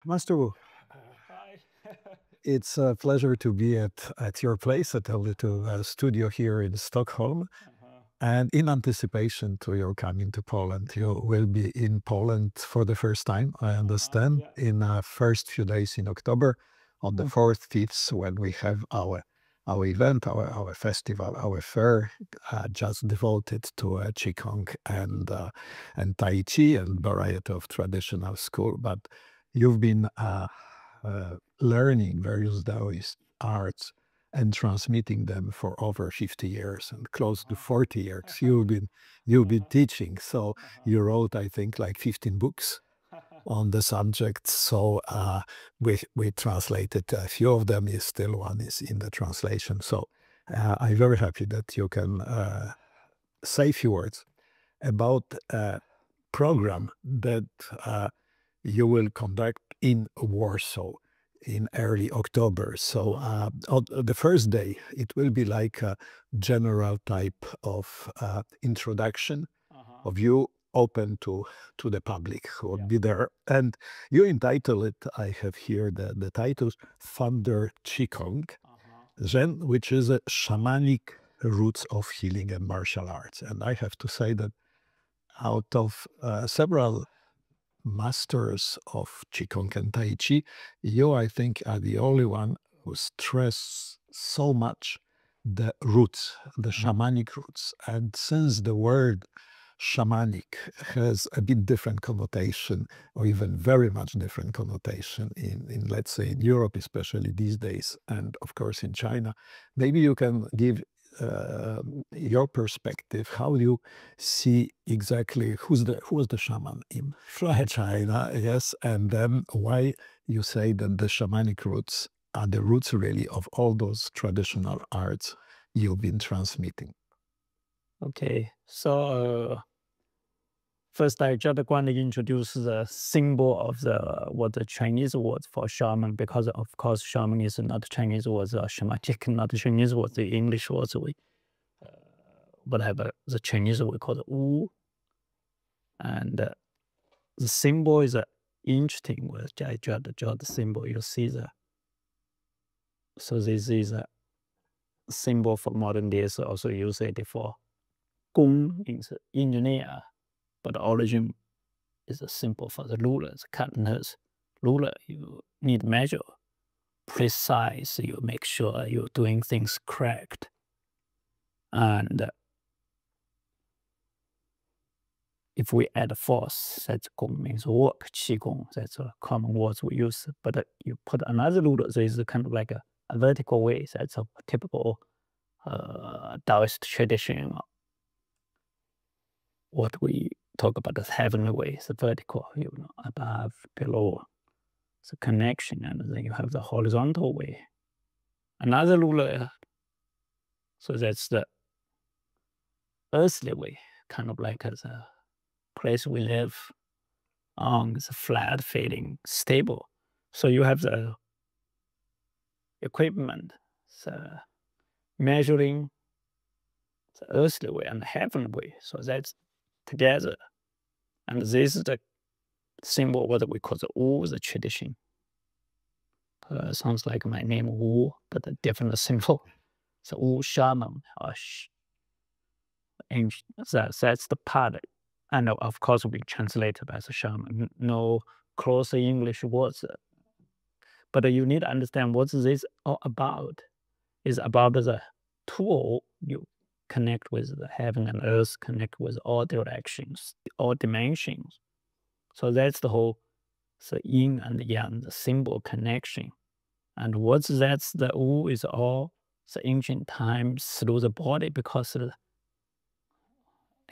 Master Wu, Hi. it's a pleasure to be at your place at a little studio here in Stockholm. Uh-huh. And in anticipation to your coming to Poland, you will be in Poland for the first time, I understand, Yeah. in first few days in October, on the 4th, 5th, when we have our event, our festival, our fair, just devoted to Qigong and Tai Chi and variety of traditional school. But you've been learning various Taoist arts and transmitting them for over 50 years and close to Uh-huh. 40 years. You've been Uh-huh. teaching. So Uh-huh. you wrote, I think, like 15 books on the subject. So we translated a few of them. Is still one is in the translation. So I'm very happy that you can say a few words about a program that you will conduct in Warsaw in early October. So on the first day, it will be like a general type of introduction Uh-huh. of you open to the public who Yeah. would be there. And you entitle it, I have here the titles, Thunder Qigong Uh-huh. Zen, which is a shamanic roots of healing and martial arts. And I have to say that out of several masters of Qigong and Tai Chi, you, I think, are the only one who stress so much the roots, the shamanic roots. And since the word shamanic has a bit different connotation, or even very much different connotation in let's say, in Europe, especially these days, and of course in China, maybe you can give uh, your perspective. How do you see exactly who was the shaman in China? Yes, and then why you say that the shamanic roots are the roots really of all those traditional arts you've been transmitting. Okay. So first I just want to introduce the symbol of what the Chinese word for shaman, because of course shaman is not Chinese word, shamanic, not Chinese word, the English words we whatever the Chinese we call it Wu. And the symbol is interesting word. I just draw the symbol. You see so this is a symbol for modern days, also use it for Gong is engineer, but the origin is a symbol for the ruler, the cardinals. Ruler, you need measure, precise, you make sure you're doing things correct. And if we add force, that's Gong means work, Qigong, that's a common words we use. But you put another ruler, there is kind of like a vertical way, that's a typical Taoist tradition. What we talk about the heavenly way, the vertical, above, below, the connection, and then you have the horizontal way. Another ruler, so that's the earthly way, kind of like the place we live on is flat, fading, stable. So you have the equipment, the measuring the earthly way and the heavenly way. So that's together. And this is the symbol, what we call the Wu, the tradition. Sounds like my name Wu, but a different symbol. So Wu shaman, and that's the part. And of course, we translate it as a shaman. No close English words, but you need to understand what this all about. Is about the tool you connect with the heaven and earth, connect with all directions, all dimensions. So that's the whole, the yin and yang, the symbol connection. And what's that's the Wu is all the ancient times through the body, because the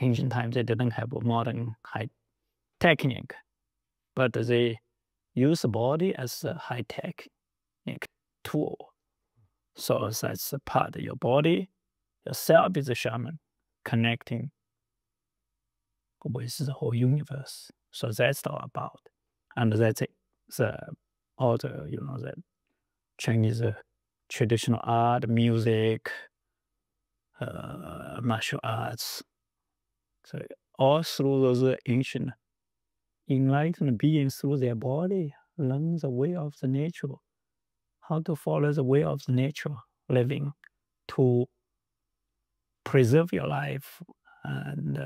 ancient times they didn't have a modern high technique, but they use the body as a high tech tool. So that's a part of your body. Yourself is a shaman connecting with the whole universe. So that's all about. And that's it. The all the the Chinese traditional art, music, martial arts. So all through those ancient enlightened beings through their body. learn the way of the nature, how to follow the way of the nature living to preserve your life and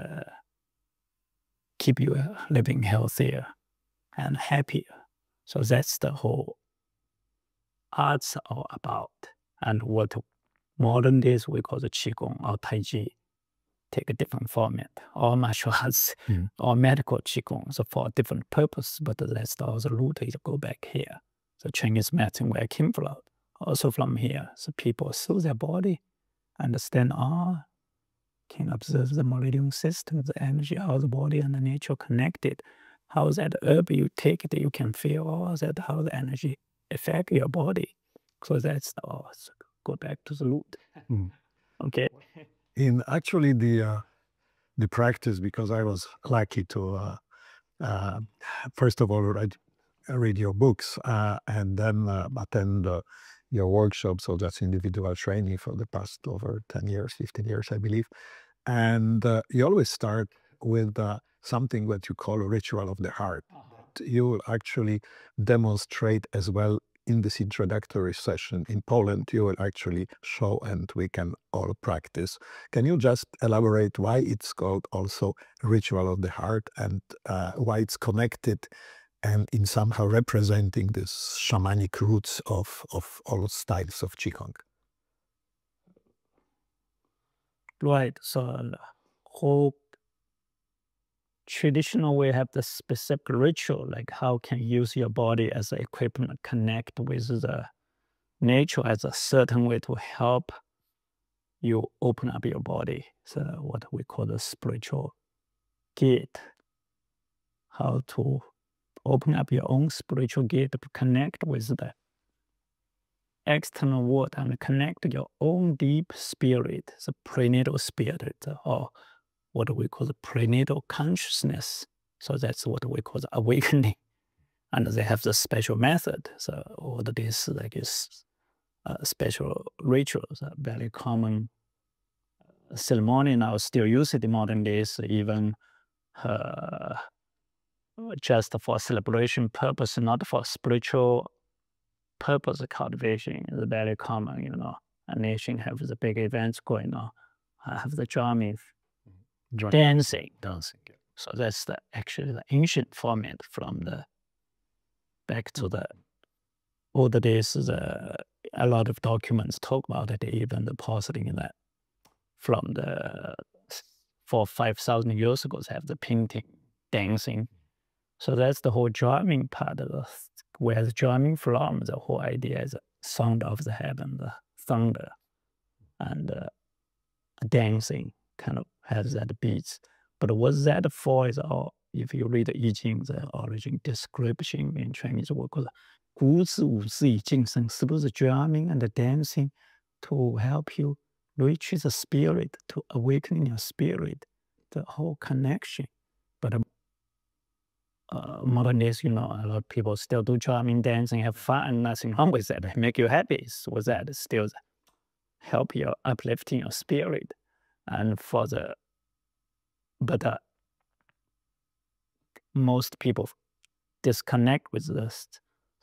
keep you living healthier and happier. So that's the whole arts are about. And what modern days we call the Qigong or Tai Chi take a different format. All martial arts or medical Qigong so for a different purpose, but that's also the root is go back here. The Chinese medicine where I came from, also from here. So people through their body understand, can observe the meridian system, the energy of the body and the nature connected. How that herb you take it, you can feel that how the energy affect your body. So that's so go back to the root. Okay. In actually the practice, because I was lucky to first of all read your books and then attend your workshops, so that's individual training for the past over 10 years, 15 years, I believe. And you always start with something that you call a ritual of the heart. You will actually demonstrate as well in this introductory session in Poland. You will actually show and we can all practice. Can you just elaborate why it's called also ritual of the heart and why it's connected and in somehow representing this shamanic roots of all styles of Qigong? Right. So whole traditional way have the specific ritual, like how can you use your body as an equipment, connect with the nature as a certain way to help you open up your body. So what we call the spiritual gate. How to open up your own spiritual gate to connect with the external world and connect your own deep spirit, the prenatal spirit, or what we call the prenatal consciousness. So that's what we call the awakening. And they have the special method. So all this like is special rituals, very common ceremony now still used in modern days, even just for celebration purpose, not for spiritual purpose cultivation is very common, you know. A nation have the big events going on, have the drumming, dancing. So that's actually the ancient format from the back to the older days. A lot of documents talk about it, even the porcelain that from the 4,000 or 5,000 years ago have the painting, dancing. So that's the whole drumming part of the, where the drumming from, the whole idea is the sound of the heaven, the thunder, and dancing kind of has that beats. But what that for is all, if you read the I Ching, the origin description in Chinese, we call it 古子五字以晋升, through the drumming and the dancing to help you reach the spirit, to awaken your spirit, the whole connection. But modern days, you know, a lot of people still do drumming, dancing, have fun, nothing wrong with that, make you happy. So that still help you uplifting your spirit. And for the, but most people disconnect with the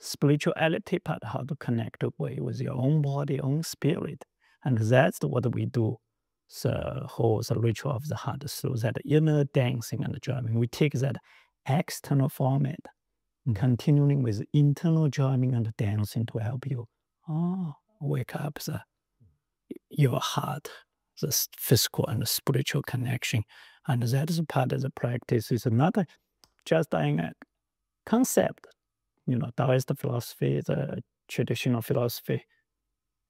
spirituality part, how to connect with your own body, own spirit. And that's what we do. The whole ritual of the heart through that inner dancing and drumming. We take that external format, continuing with internal drumming and dancing to help you wake up your heart, the physical and the spiritual connection. And that is part of the practice. It's not just a concept. You know, Taoist philosophy, the traditional philosophy,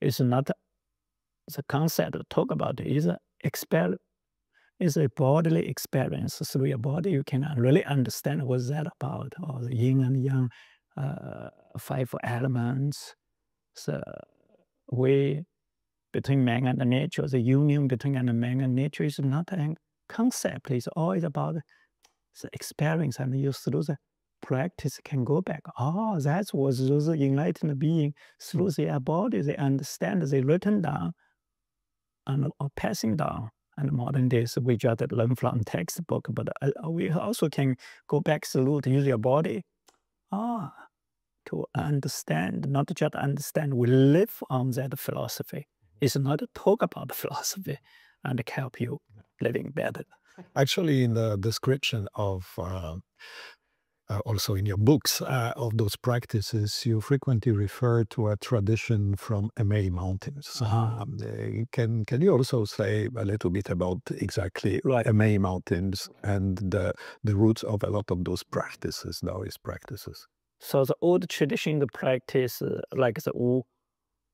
is not the concept to talk about. It's a bodily experience. Through your body, you can really understand what's that about, or the yin and yang, 5 elements. The way between man and nature, the union between man and nature is not a concept. It's always about the experience, and you through the practice can go back. That was those enlightened beings through their body. They understand, they written down and or passing down. And modern days, we just learn from textbook, but we also can go back through to use your body. to understand, not just understand, we live on that philosophy. It's not to talk about the philosophy and help you living better. Actually, in the description of also in your books of those practices, you frequently refer to a tradition from Amei Mountains. Can you also say a little bit about exactly Amei Mountains and the roots of a lot of those practices, Taoist practices? So the old tradition, the practice, like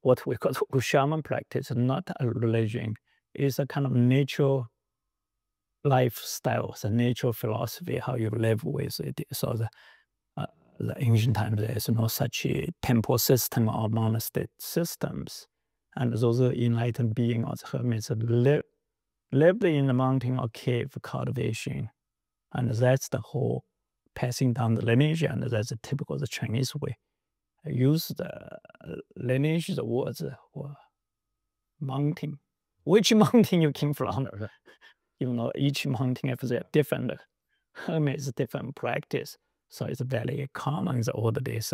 what we call the shaman practice, not a religion, is a kind of natural lifestyle, it's a natural philosophy, how you live with it. So the ancient times, there's no such a temple system or monastic systems. And those enlightened beings or hermits lived in the mountain or cave cultivation. And that's the whole passing down the lineage, and that's a typical the Chinese way. I use the lineage, the words mountain. Which mountain you came from? You know, each mountain has a different hermits, different practice. So it's very common in the old days.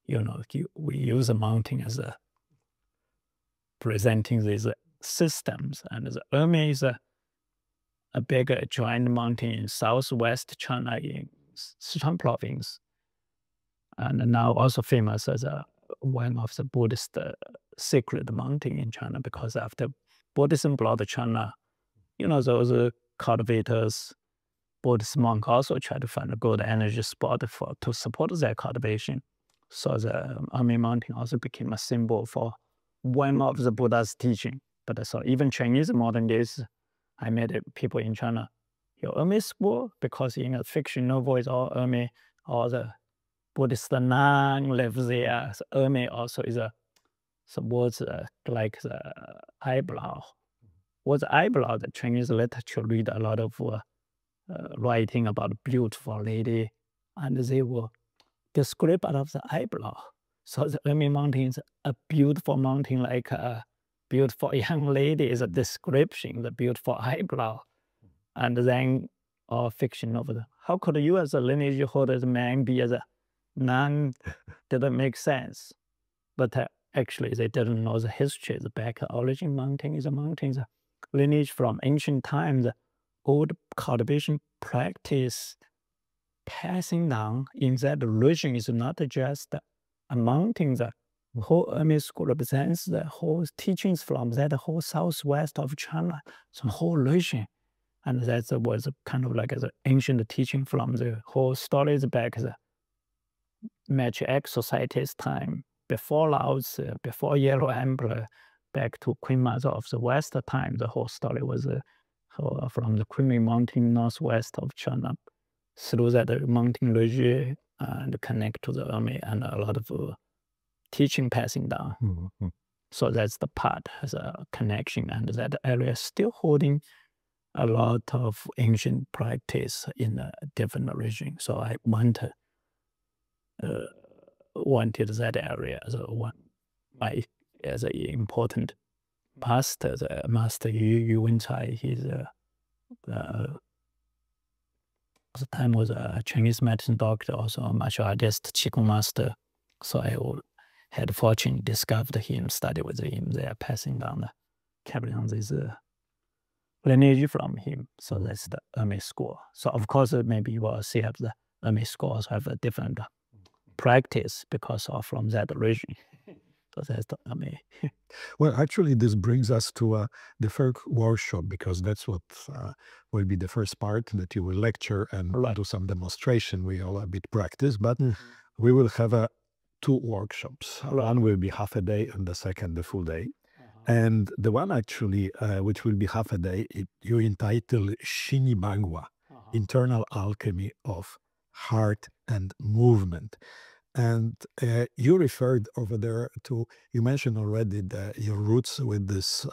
You know, we use a mountain as a presenting these systems. And the Ermi is a big giant mountain in southwest China in Sichuan province. And now also famous as one of the Buddhist sacred mountain in China, because after Buddhism brought China, you know, those cultivators, Buddhist monks also try to find a good energy spot to support their cultivation. So the Ermi Mountain also became a symbol for one of the Buddha's teaching. But so even Chinese modern days, I met people in China, your Ermi school, because in a fiction novel is all Ermi, all the Buddhist nun lives there. So Ermi also is some words like the eyebrow. What's eyebrow? The Chinese literature read a lot of writing about a beautiful lady, and they will describe out of the eyebrow. So the Ermi Mountain is a beautiful mountain, like a beautiful young lady is a description, the beautiful eyebrow. And then all fiction of the, how could you as a lineage holder, as a man, be as a nun? Didn't make sense. But actually they didn't know the history, the back origin mountain is a mountain, the lineage from ancient times, the old cultivation practice passing down in that region is not just a mountain. The whole Ermi school represents the whole teachings from that whole southwest of China, some whole region. And that was kind of like the ancient teaching from the whole stories back the matriarch society's time, before Laos, before Yellow Emperor, back to Queen Mother of the West time. The whole story was from the Kunming Mountain northwest of China, through that mountain region and connect to the Ermi, and a lot of teaching passing down. So that's the part as a connection, and that area still holding a lot of ancient practice in a different region. So I wanted that area as as an important master. The master Yu Wencai, he's at the time was a Chinese medicine doctor, also a martial artist, Qigong master. So I had the fortune discovered him, studied with him. They are passing down, carrying on this lineage from him. So that's the Ermi school. So of course, maybe you will see the Ermi schools have a different practice because of from that region. So that's the Ermi. Well, actually, this brings us to the first workshop, because that's what will be the first part, that you will lecture and do some demonstration. We all a bit practice, but we will have two workshops. One will be half a day, and the second the full day. And the one actually, which will be half a day, you entitle Shini Bagua, Internal Alchemy of Heart and Movement. And you referred over there to, you mentioned already your roots with this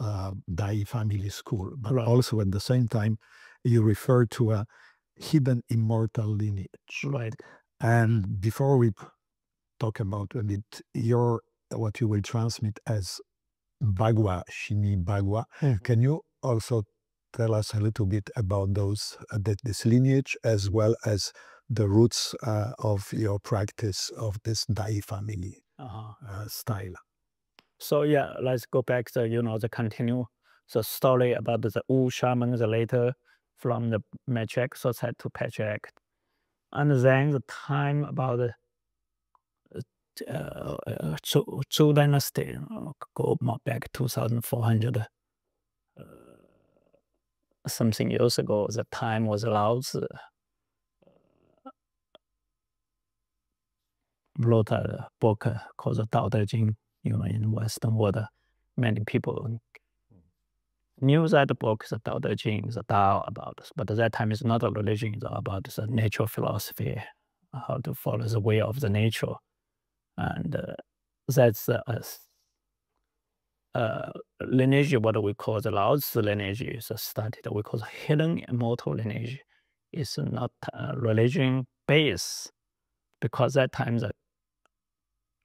Dai family school, but also at the same time, you refer to a hidden immortal lineage. Right. And before we talk about a bit what you will transmit as Bagua, Shini Bagua, can you also tell us a little bit about this lineage, as well as the roots of your practice of this Dai family style. So yeah, let's go back to, the continue the story about the Wu shamans later from the matriarch society to patriarch. And then the time about the Zhou dynasty, go more back 2,400 something years ago. The time was Laozi wrote a book called the Tao Te Ching. In Western world, many people knew that the book, the Tao Te Ching, is a Tao about this. But at that time, it's not a religion, it's about the natural philosophy, how to follow the way of the nature. And that's lineage, what we call the Laozi lineage, is a study that we call the hidden immortal lineage. It's not religion based, because that time the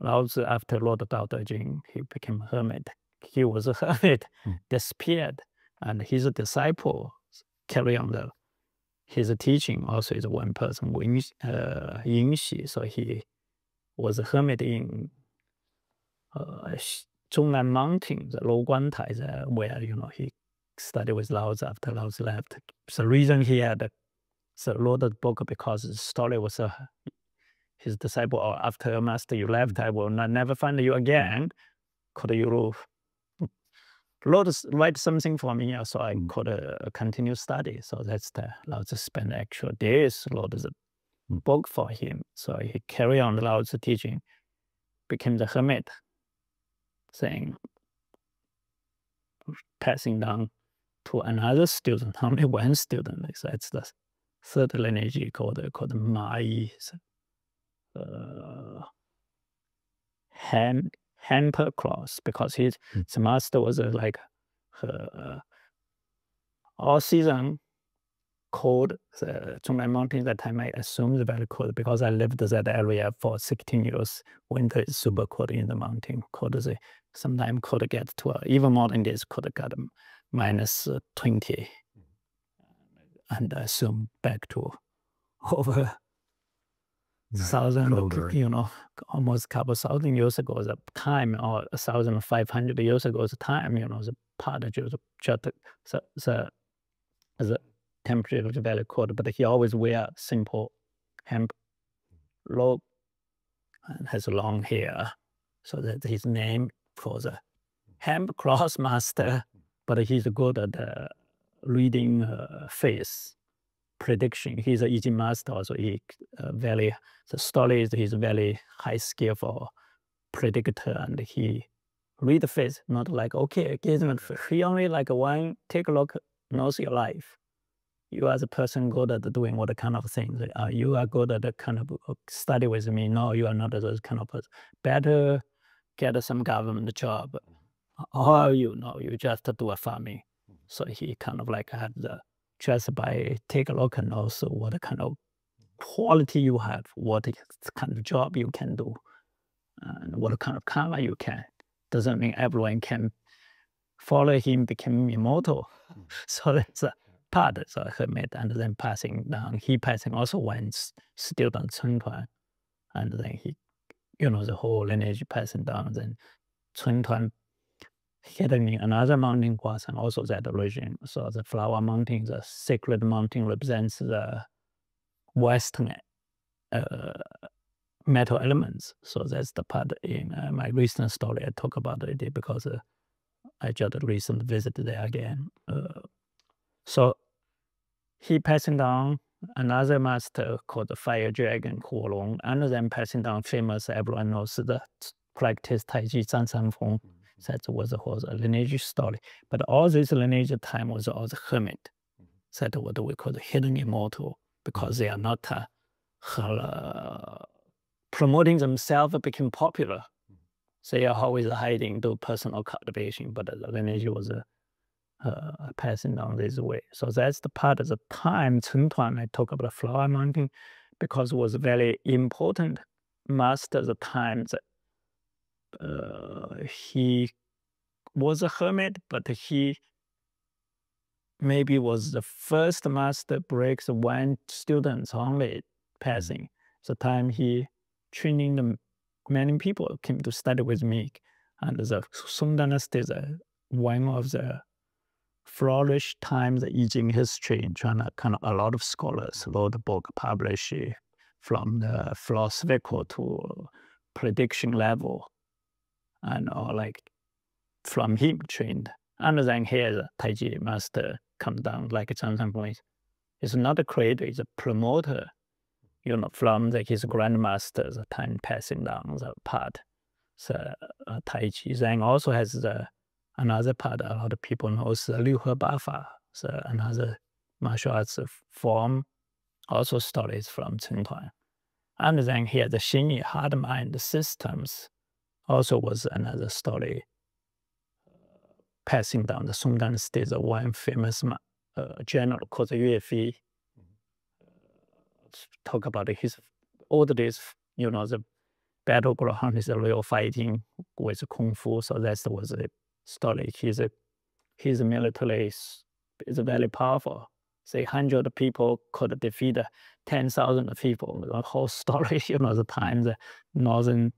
Laozi, after Lord Tao Te Ching, he became a hermit. He was a hermit, disappeared, and his disciple carry on his teaching. Also, is one person, Yin Xi. So he was a hermit in Zhongnan Mountain, the Lou Guantai, where he studied with Laozi after Laozi left. The reason he had wrote the book because the story was his disciple, or after your master you left, I will never find you again. Could you write something for me, so I could continue study? So that's the Laozi spent actual days wrote the book for him. So he carried on the Laozi teaching, became the hermit, saying, passing down to another student, only one student. That's the third lineage called Ma Yi. Hamper cross, because his master was like all season cold. The Zhongnan Mountain that time, I assume, is very cold, because I lived that area for 16 years. Winter is super cold in the mountain. Sometimes could get to even more than this, could get minus 20. And I assume back to over 1,000, almost a couple thousand years ago, the time, or 1,500 years ago, the time, the part of the temperature was very cold, but he always wear simple hemp robe and has long hair. So that his name for the hemp cross master, but he's good at reading face prediction. He's an easy master, also the story is he's very high skill for predictor, and he read the face, not like, okay, he only like one, take a look, knows your life. You are the person good at doing what kind of things. You are good at the kind of study with me. No, you are not those kind of person. Better get some government job. Or you just do a farming. So he kind of like had just by take a look and also what kind of quality you have, what kind of job you can do, and what kind of karma you can. Doesn't mean everyone can follow him, become immortal. So that's a part, so hermit, and then passing down. He passing also one student, Cun Tuan, and then he, the whole lineage passing down. Then Cun Tuan hidden in another mountain was and also that region. So the flower mountain, the sacred mountain, represents the Western metal elements. So that's the part in my recent story I talk about it, because I just recently visited there again. So he passing down another master called the Fire Dragon Hu Long, and then passing down famous, everyone knows, the practice Tai Chi Zhan San Feng. That was a whole lineage story. But all this lineage time was all the hermit. That what we call the hidden immortal, because they are not promoting themselves, became popular. They are always hiding, do personal cultivation, but the lineage was passing down this way. So that's the part of the time Cun Tuan I talk about Flower Mountain, because it was very important master the time that he was a hermit, but he maybe was the first master breaks one student only passing. The time he training the many people came to study with me, and the Song Dynasty is one of the flourish times in history in China. Kind of a lot of scholars wrote book published from the philosophical to prediction level, and or like from him trained. And then here the Taiji master comes down like Zhang Sanpeng. He's not a creator, he's a promoter, from his grandmaster, the time passing down the part. So Taiji then also has another part a lot of people know, Liu He Bafa, so another martial arts form, also stories from Chen Tuan. And then here the Xingyi hard mind systems also was another story passing down the Song Dynasty. The one famous general called Yue Fi talk about his old days, the battleground is a real fighting with Kung Fu. So that was the story. His military is very powerful. Say 100 people could defeat 10,000 people. The whole story, the time the northern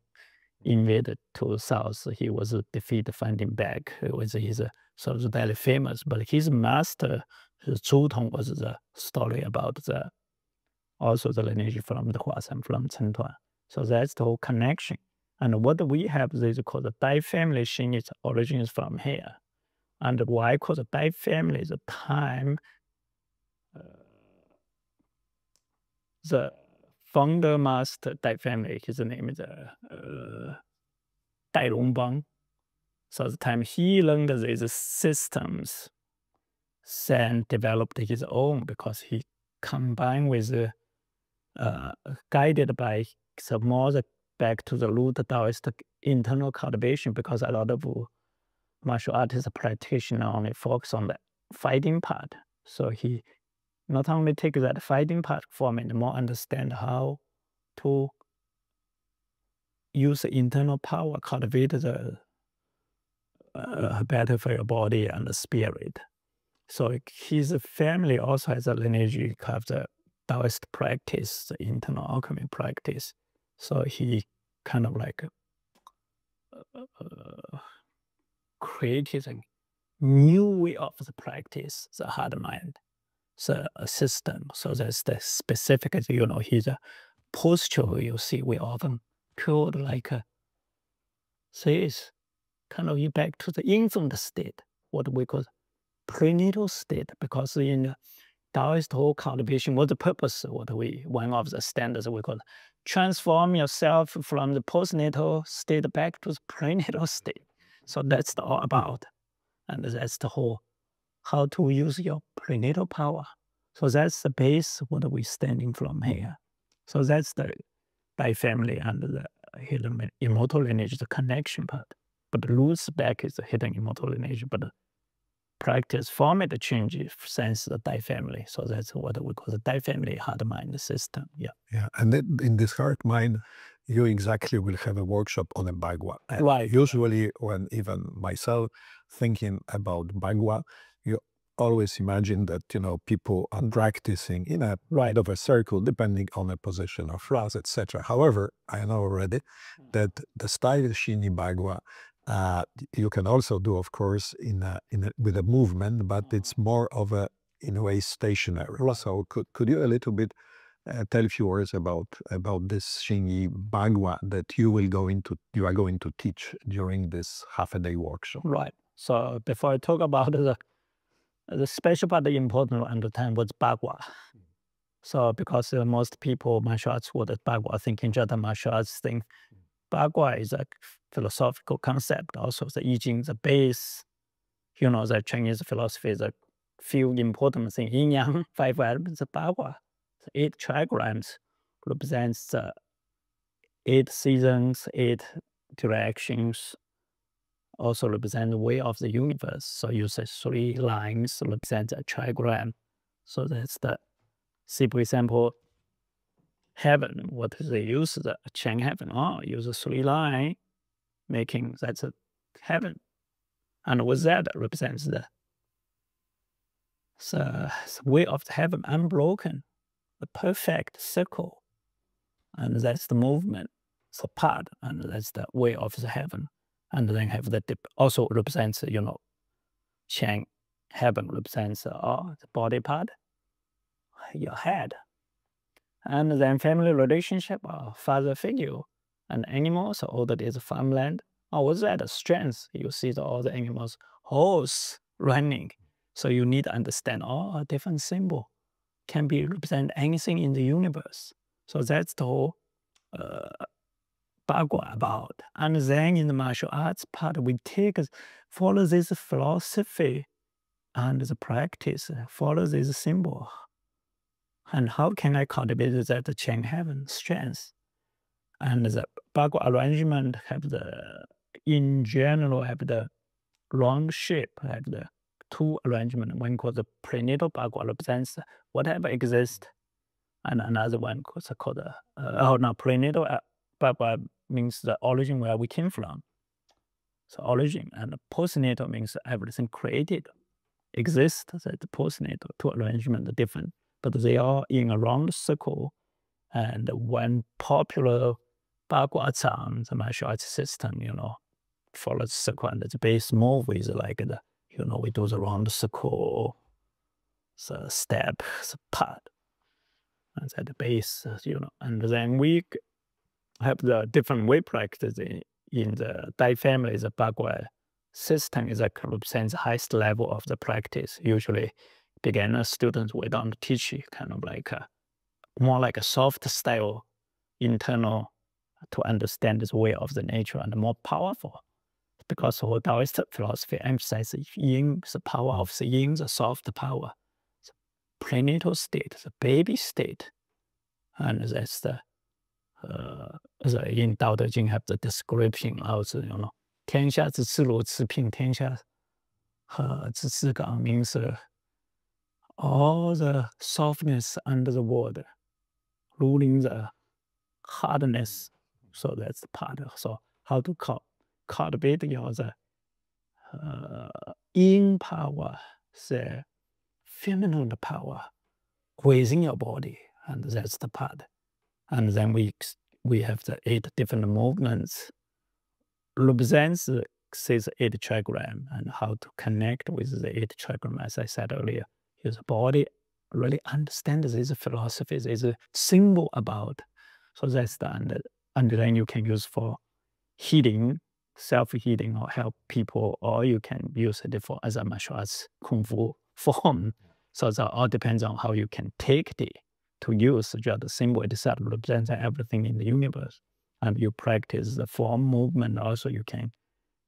invaded to south, he was defeated, finding back. It was his sort of very famous. But his master, Zhu Tong, was the story about also the lineage from the Huashan, from Chen Tuan. So that's the whole connection. And what we have is called the Dai family. Its origin is from here. And why I call the Dai family the time the founder master Dai family, his name is Dai Longbang. So the time he learned these systems, then developed his own, because he combined with guided by some more back to the root Taoist internal cultivation, because a lot of martial artists practitioners only focus on the fighting part. So he not only take that fighting part form and more understand how to use the internal power, cultivate the better for your body and the spirit. So his family also has a lineage of the Taoist practice, the internal alchemy practice. So he kind of like created a new way of the practice, the hard mind, the system. So that's the specific, his posture, you see, we often called like this, kind of back to the infant state, what we call prenatal state, because in Taoist whole cultivation, what the purpose, one of the standards we call transform yourself from the postnatal state back to the prenatal state. So that's all about. And that's the whole, how to use your prenatal power. So that's the base, what we're standing from here. So that's the Dai family and the hidden immortal lineage, the connection part. But the roots back is the hidden immortal lineage, but the practice format changes since the Dai family. So that's what we call the Dai family hard mind system. Yeah. Yeah. And then in this hard mind, you exactly will have a workshop on a Bagua. Right. Usually when even myself thinking about Bagua, you always imagine that, people are practicing in a right of a circle, depending on a position of Ras, etc. However, I know already that the style Xingyi Bagua, you can also do, of course, with a movement, but it's more of a, in a way, stationary. So could you a little bit tell a few words about this Xingyi Bagua that you are going to teach during this half-a-day workshop? Right. So before I talk about the special part, the important one at the time was Bagua. So because most people, martial arts word Bagua, thinking Jada martial arts thing. Bagua is a philosophical concept, also the I Ching, the base, the Chinese philosophy, the few important things, yin yang, 5 elements of Bagua. The 8 trigrams represents 8 seasons, 8 directions, also represent the way of the universe. So you say 3 lines represent a trigram. So that's the, see, for example, heaven, what they use, the Chang heaven, use a 3 line, making that's a heaven. And with that represents the way of the heaven, unbroken, the perfect circle. and that's the movement, so part, and that's the way of the heaven. And then have the also represents, Chang, heaven represents the body part, your head. And then family relationship, father figure, and animals, all that is farmland. What's that? Strength. You see all the animals, horse running. So you need to understand all different symbol can be represent anything in the universe. So that's the whole Bagua about. And then in the martial arts part, we follow this philosophy and the practice, follow this symbol. And how can I cultivate that Chang heaven strength? And the Bagua arrangement in general, have the long shape, have the two arrangement. One called the prenatal Bagua represents whatever exists, and another one called prenatal Bagua means the origin where we came from. So origin, and postnatal means everything created exists. That the postnatal two arrangement are different, but they are in a round circle. And one popular Bagua Zhang, the martial arts system, follows circle, and the base move is like the, we do the round circle, the step, the part, and at the base, and then we have the different way practice in the Dai family. The Bagua system is represents the highest level of the practice. Usually, beginner students, we don't teach kind of like more like a soft style, internal, to understand this way of the nature, and more powerful. Because the whole Taoist philosophy emphasizes yin, the power of the yin, the soft power, the prenatal state, the baby state. And that's the in Tao Te Ching have the description also, 天下之至如此平，天下之至刚 means all the softness under the water, ruling the hardness. So that's the part. So how to cultivate your yin power, the feminine power within your body, and that's the part. And then we have the 8 different movements, represents 8 trigram, and how to connect with the 8 trigram, as I said earlier. Your body really understands this philosophy, this symbol about. So that's the and then you can use for healing, self-healing, or help people, or you can use it for as a martial arts kung fu form. So that all depends on how you can take it to use the symbol itself represents everything in the universe. And you practice the form movement also, you can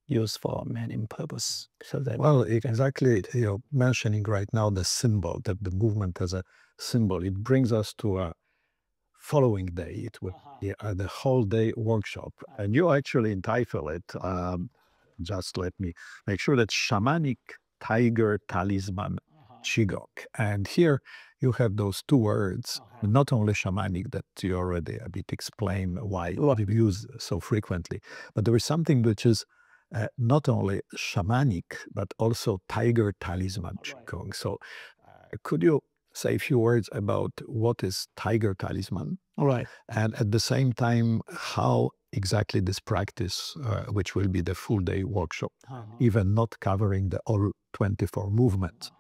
use for many purposes. So that exactly, you're mentioning right now the symbol, that the movement as a symbol. It brings us to a following day. It will be the whole day workshop, and you actually entitle it, just let me make sure, that Shamanic Tiger Talisman Qigong. And here you have those 2 words, not only shamanic, that you already a bit explain why we use so frequently, but there is something which is not only shamanic, but also Tiger Talisman Qigong. So could you say a few words about what is Tiger Talisman? All right. And at the same time, how exactly this practice, which will be the full day workshop, even not covering the all 24 movements,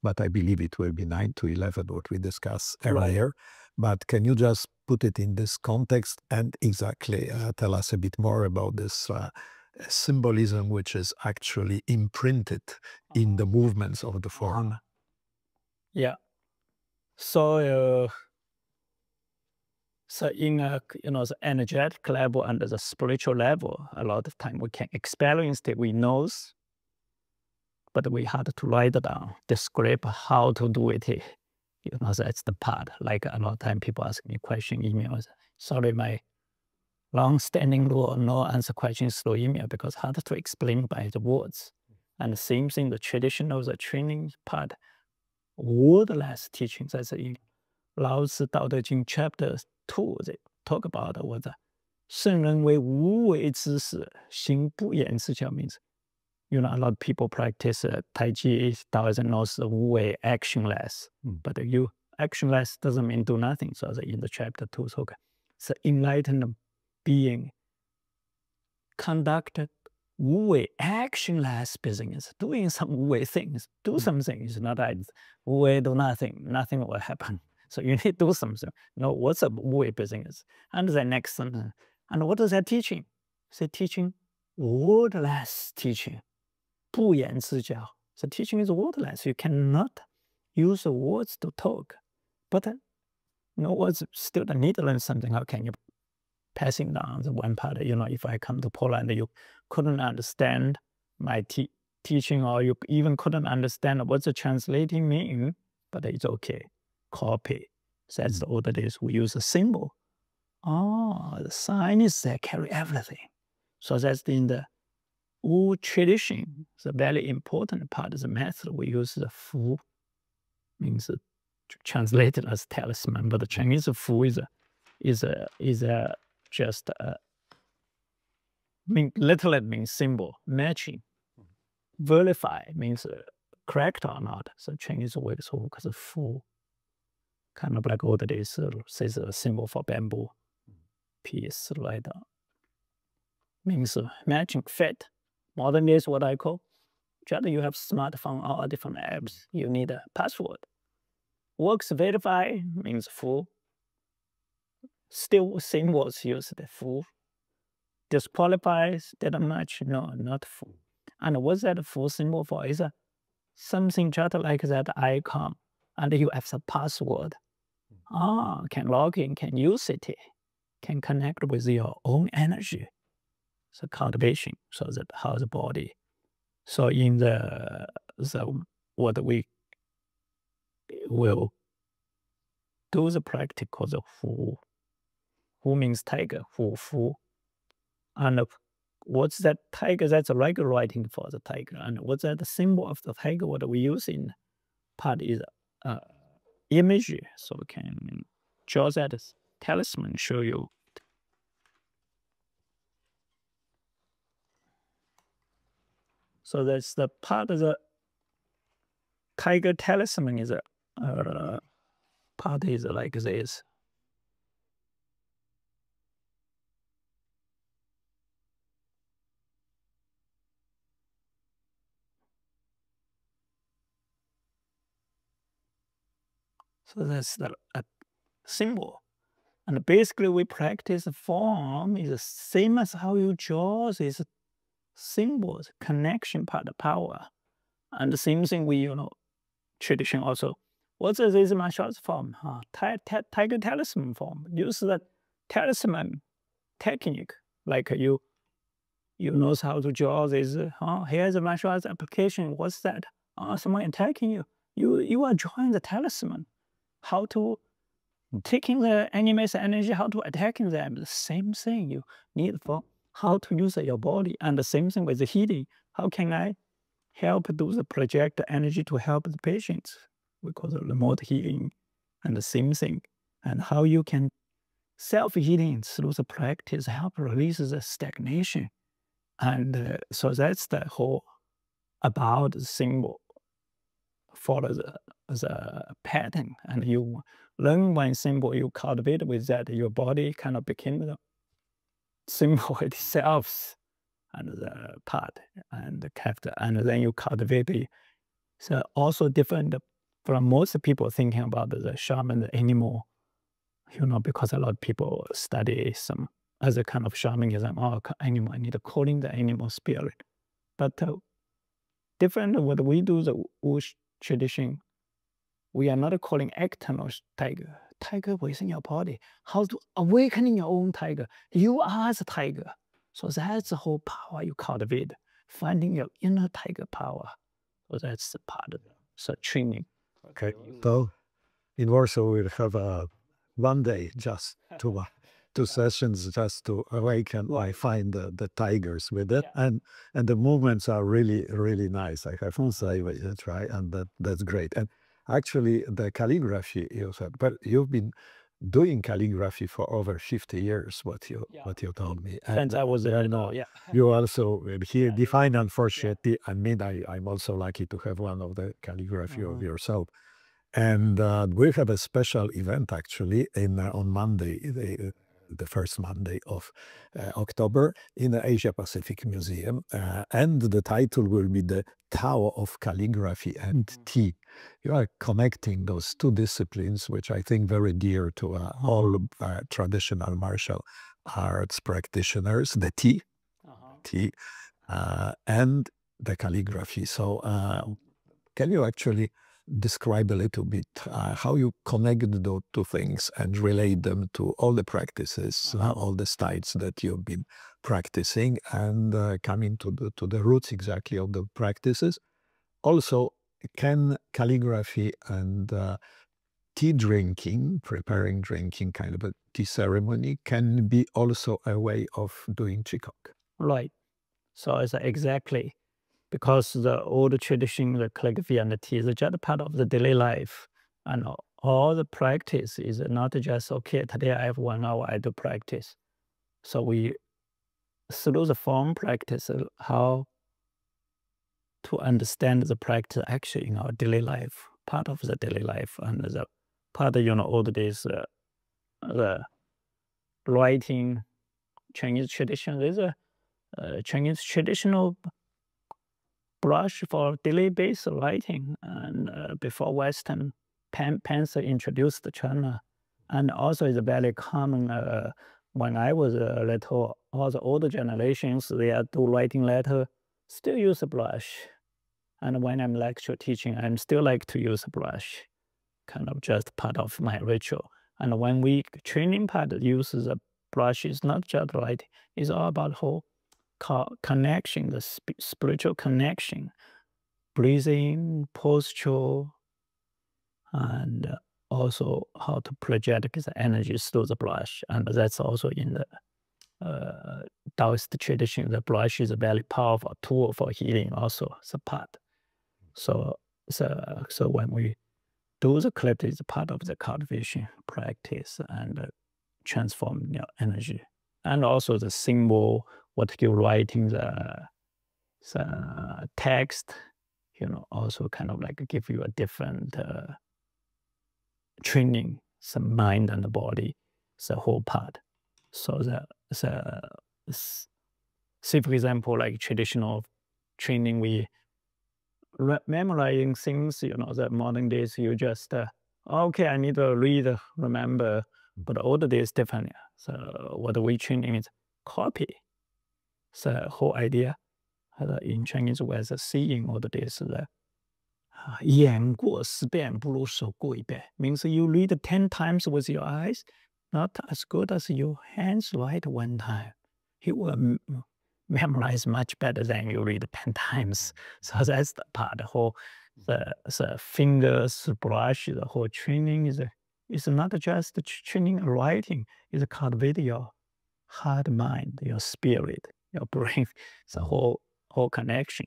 but I believe it will be 9 to 11, what we discussed earlier. But can you just put it in this context and exactly tell us a bit more about this symbolism, which is actually imprinted in the movements of the form? Yeah. So, so in the energetic level and the spiritual level, a lot of time we can experience it, we know, but we had to write it down, describe how to do it. That's the part. Like a lot of time people ask me question, emails. Sorry, my long-standing rule, no answer questions through email, because hard to explain by the words. And the same thing, the traditional, the training part, wordless teachings. That's in Lao Tzu Tao Te Ching chapter 2, they talk about what the 圣人为无为之事，行不言之教 means. A lot of people practice Tai Chi, Taoism knows the Wu Wei, actionless. But you actionless doesn't mean do nothing. So in the chapter 2, so the enlightened being conduct wu wei actionless business, doing some wu wei things. Do something. It's not that wu wei do nothing, nothing will happen. So you need to do something. No, what's a wu wei business? And the next sentence. And what is that teaching? It's teaching wordless teaching. 不言之教. So teaching is wordless. You cannot use the words to talk. But no words still need to learn something. How can you passing down the one part? You know, if I come to Poland, you couldn't understand my teaching, or you even couldn't understand what the translating mean, but it's okay. Copy. So that's the older days. We use a symbol. Oh, the sign is there, carry everything. So that's in the Wu tradition. The very important part of the method. We use the Fu, means translated as talisman, but the Chinese Fu is just literally means symbol, matching. Verify means correct or not. So Chinese word is because Fu, kind of like older days, says a symbol for bamboo piece like that. Means matching, fit. Modern days, what I call, just you have smartphone or different apps, you need a password. Works verify means full. Still symbols use the full. Disqualifies, didn't match, no, not full. And what's that full symbol for? Is something just like that icon, and you have the password. Can log in, can use it, can connect with your own energy. So cultivation, so that how the body. So in the what we will do the practical, the Fu. Fu means tiger, Fu. And what's that tiger? That's a regular writing for the tiger. And what's that the symbol of the tiger? What we use in part is image. So we can draw that as talisman, show you. So that's the part of the tiger talisman is part is like this. So that's the symbol. And basically we practice form is the same as how you draw these symbols, connection part, power. And the same thing we, tradition also. What's this martial arts form? Tiger talisman form. Use the talisman technique. Like you know how to draw this. Here's a martial arts application. What's that? Someone attacking you. You are drawing the talisman. How to taking the enemy's energy, how to attacking them. The same thing you need for how to use your body. And the same thing with the healing. How can I help do the project energy to help the patients? We call it remote healing. And the same thing. And how you can self-healing through the practice help release the stagnation. And so that's the whole about the symbol. Follow the pattern, and you learn one symbol, you cultivate with that, your body kind of became the symbol itself, and the part, and the character, and then you cultivate it. So also different from most people thinking about the shaman, the animal, because a lot of people study some other kind of shamanism. Animal, I need to call in the animal spirit. But different what we do, the Wu tradition, we are not calling external tiger. Tiger within your body. How to awakening your own tiger. You are the tiger. So that's the whole power you cultivate. Finding your inner tiger power. So that's the part of the training. Okay. So in Warsaw we'll have one day just two sessions just to awaken. I find the tigers with it, and the movements are really, really nice. I have to say, try, and that's great. And actually, the calligraphy you said, but you've been doing calligraphy for over 50 years. What you told me, and I was there. You also here define. Unfortunately, I mean, I'm also lucky to have one of the calligraphy of yourself. And we have a special event actually on Monday. the first Monday of October in the Asia Pacific Museum. And the title will be The Tao of Calligraphy and Tea. You are connecting those two disciplines, which I think very dear to all traditional martial arts practitioners, the tea, and the calligraphy. So can you actually describe a little bit how you connect those two things and relate them to all the practices, all the styles that you've been practicing, and coming to the roots exactly of the practices? Also, can calligraphy and tea drinking, preparing drinking, kind of a tea ceremony, can be also a way of doing Qigong? Right. So it's exactly because the old tradition, the calligraphy and the tea is just part of the daily life. And all the practice is not just, okay, today I have 1 hour, I do practice. So we, through the form practice, how to understand the practice actually in our daily life, part of the daily life. And the part, all the days, the writing, Chinese tradition, there's a Chinese traditional brush for daily base writing, and before Western pencil introduced to China. And also it's very common when I was little, all the older generations, they are do writing letter, still use a brush. And when I'm lecture teaching, I'm still like to use a brush, kind of just part of my ritual. And when we training part uses a brush, it's not just writing, it's all about whole connection, the spiritual connection, breathing, posture, and also how to project the energy through the brush. And that's also in the Taoist tradition. The brush is a very powerful tool for healing also, it's a part. So when we do the calligraphy, it's part of the cultivation practice and transform your energy. And also the symbol, what you're writing, the text, also kind of like give you a different training, some mind and the body, the whole part. So say for example, like traditional training, we memorizing things, the modern days, you just, okay, I need to read, remember, but older days different. So what we training is copy. The whole idea in Chinese was seeing older days, the 眼过10遍不如手过1遍 means you read 10 times with your eyes, not as good as your hands write 1 time. You will memorize much better than you read 10 times. So that's the part. The whole the fingers, brush, the whole training is not just training writing. It's cultivate your heart, mind, your spirit, your brain, the whole connection.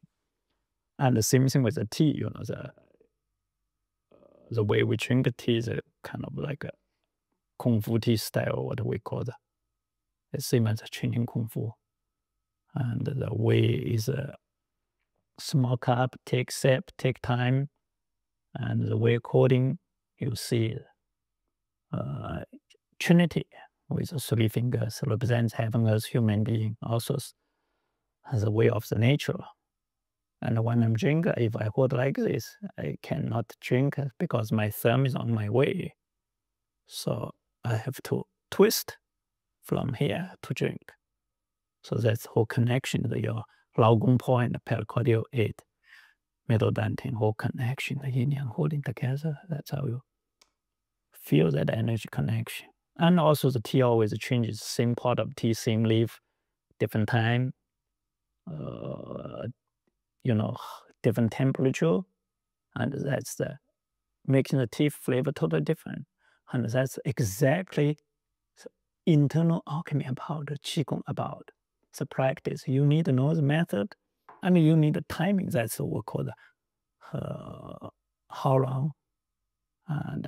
And the same thing with the tea, the way we drink the tea is a kind of like a Kung Fu tea style, what we call the same as training Kung Fu. And the way is a small cup, take sip, take time. And the way according, you see Trinity with the 3 fingers represents heaven as human being, also as a way of the nature. And when I'm drinking, if I hold like this, I cannot drink because my thumb is on my way. So I have to twist from here to drink. So that's whole connection to your Lao Gong Po and the pericardial 8, middle dantian, whole connection, the yin yang holding together. That's how you feel that energy connection. And also the tea always changes, same pot of tea, same leaf, different time, different temperature. And that's the making the tea flavor totally different. And that's exactly the internal alchemy about the Qigong about. The practice. You need to know the method and you need the timing. That's what we call the how long and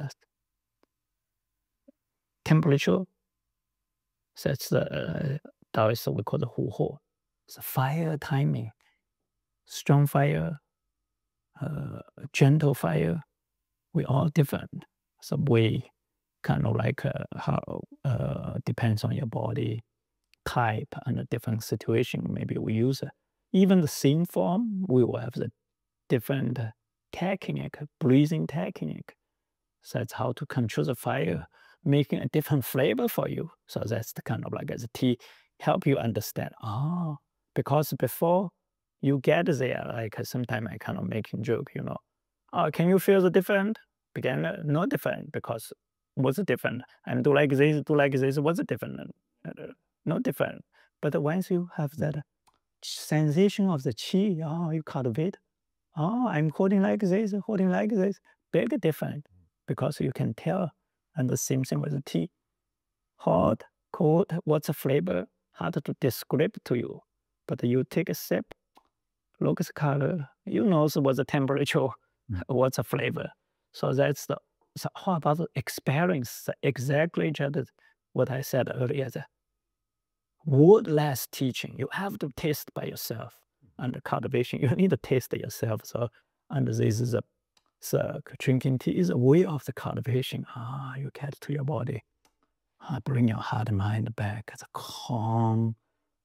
temperature. That's the Taoist we call the Hu Ho. The fire timing, strong fire, gentle fire, we all different. So we kind of like how depends on your body type and a different situation. Maybe we use even the same form, we will have the different technique, breathing technique. So that's how to control the fire, making a different flavor for you. So that's the kind of like as a tea help you understand. Oh, because before you get there, like sometimes I kind of making joke, you know, oh, can you feel the different? Begin not different because what's different? And do like this, what's different? Not different. But once you have that sensation of the qi, oh, you cultivate. Oh, I'm holding like this, big different because you can tell. And the same thing with the tea. Hot, cold, what's the flavor? Hard to describe to you. But you take a sip, look at the color, you know what's the temperature, what's the flavor. So that's the, so how about the experience? Exactly just what I said earlier. The wordless teaching, you have to taste by yourself. And the cultivation, you need to taste it yourself. So, and this is a, so drinking tea is a way of the cultivation. Ah, you get to your body. Bring your heart and mind back. It's a calm,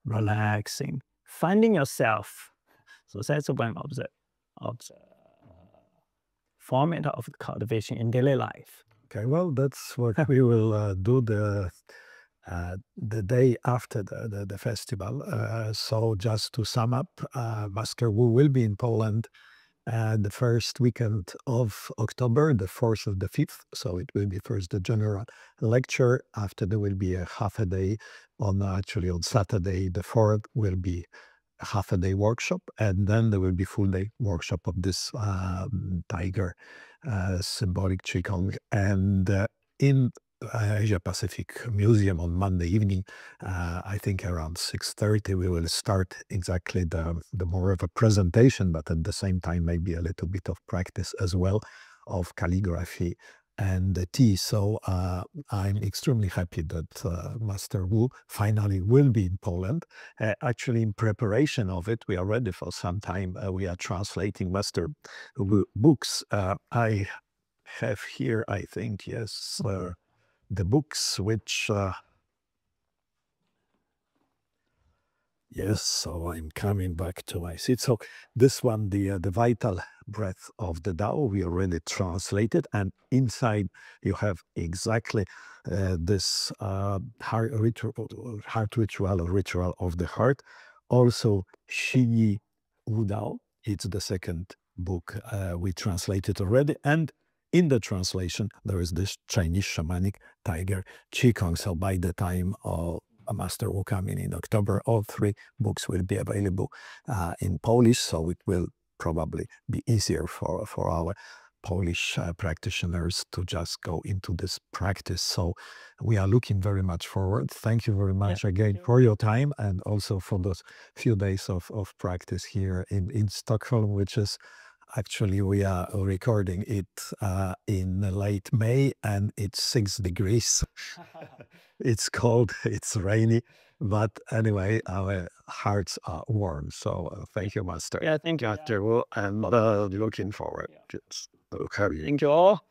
relaxing, finding yourself. So that's one of the format of the cultivation in daily life. Okay, well, that's what we will do the day after the festival. So just to sum up, Master Wu will be in Poland the first weekend of October, the 4th of the 5th. So it will be first the general lecture. After there will be a half a day on Saturday, the 4th will be a half a day workshop. And then there will be full day workshop of this tiger symbolic Qigong. And in Asia Pacific Museum on Monday evening, I think around 6:30, we will start exactly the more of a presentation, but at the same time, maybe a little bit of practice as well of calligraphy and the tea. So I'm extremely happy that Master Wu finally will be in Poland. Actually, in preparation of it, we are ready for some time. We are translating Master Wu books. I have here, I think, yes, the books which yes, so I'm coming back to my seat. So this one, the Vital Breath of the Tao, we already translated, and inside you have exactly this heart ritual or ritual of the heart. Also, Shi Yi Wu Dao, it's the second book we translated already, and in the translation, there is this Chinese shamanic tiger Qigong. So by the time of Master Wu coming in October, all three books will be available in Polish. So it will probably be easier for our Polish practitioners to just go into this practice. So we are looking very much forward. Thank you very much again for your time and also for those few days of practice here in Stockholm, which is actually, we are recording it in late May and it's 6 degrees. It's cold, it's rainy, but anyway, our hearts are warm. So thank you, Master. Yeah, thank you. Master Wu, and looking forward. Thank you all.